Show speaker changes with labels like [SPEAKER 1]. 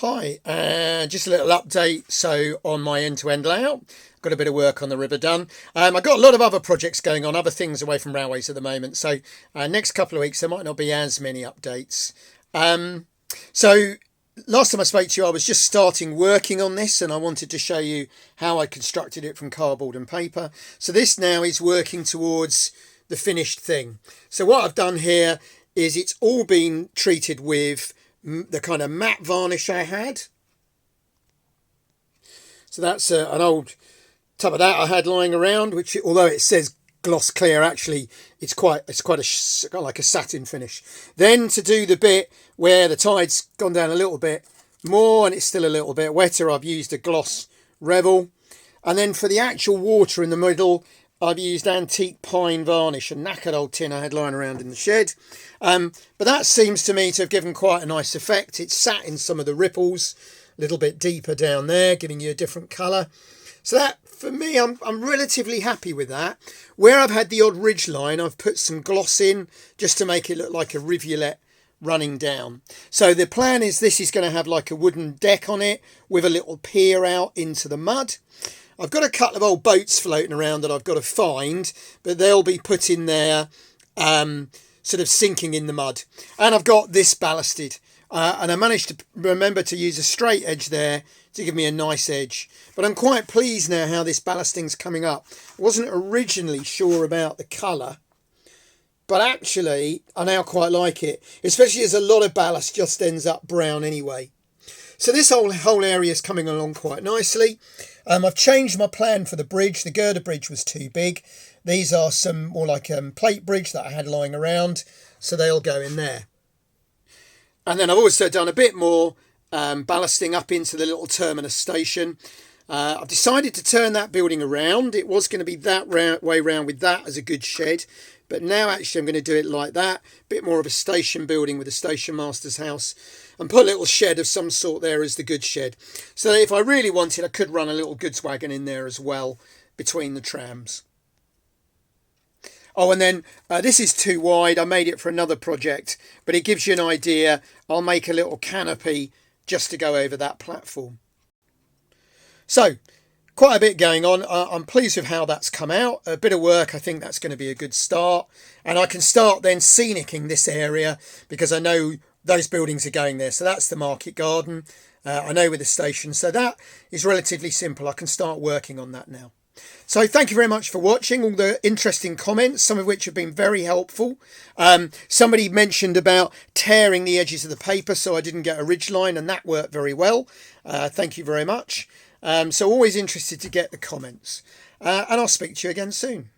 [SPEAKER 1] Hi, just a little update. So on my end-to-end layout, got a bit of work on the river done. I've got a lot of other projects going on, other things away from railways at the moment. So next couple of weeks, there might not be as many updates. So last time I spoke to you, I was just starting working on this and I wanted to show you how I constructed it from cardboard and paper. So this now is working towards the finished thing. So what I've done here is it's all been treated with the kind of matte varnish I had. So that's an old tub of that I had lying around, which although it says gloss clear, actually it's quite like a satin finish. Then to do the bit where the tide's gone down a little bit more and it's still a little bit wetter, I've used a gloss Revel. And then for the actual water in the middle, I've used antique pine varnish, a knackered old tin I had lying around in the shed. But that seems to me to have given quite a nice effect. It's sat in some of the ripples, a little bit deeper down there, giving you a different colour. So that, for me, I'm relatively happy with that. Where I've had the odd ridge line, I've put some gloss in just to make it look like a rivulet running down. So the plan is this is going to have like a wooden deck on it with a little pier out into the mud. I've got a couple of old boats floating around that I've got to find, but they'll be put in there sort of sinking in the mud. And I've got this ballasted. And I managed to remember to use a straight edge there to give me a nice edge. But I'm quite pleased now how this ballasting's coming up. I wasn't originally sure about the colour, but actually I now quite like it, especially as a lot of ballast just ends up brown anyway. So this whole area is coming along quite nicely. I've changed my plan for the bridge. The girder bridge was too big. These are some more like plate bridge that I had lying around, so they'll go in there. And then I've also done a bit more ballasting up into the little terminus station. I've decided to turn that building around. It was going to be that way round with that as a good shed, but now actually I'm going to do it like that, a bit more of a station building with a station master's house, and put a little shed of some sort there as the goods shed. So if I really wanted, I could run a little goods wagon in there as well between the trams. Oh, and then this is too wide. I made it for another project, but it gives you an idea. I'll make a little canopy just to go over that platform. So quite a bit going on. I'm pleased with how that's come out. A bit of work. I think that's going to be a good start. And I can start then scenicking this area because I know those buildings are going there. So that's the market garden. I know with the station. So that is relatively simple. I can start working on that now. So thank you very much for watching, all the interesting comments, some of which have been very helpful. Somebody mentioned about tearing the edges of the paper so I didn't get a ridge line, and that worked very well. Thank you very much. So always interested to get the comments. And I'll speak to you again soon.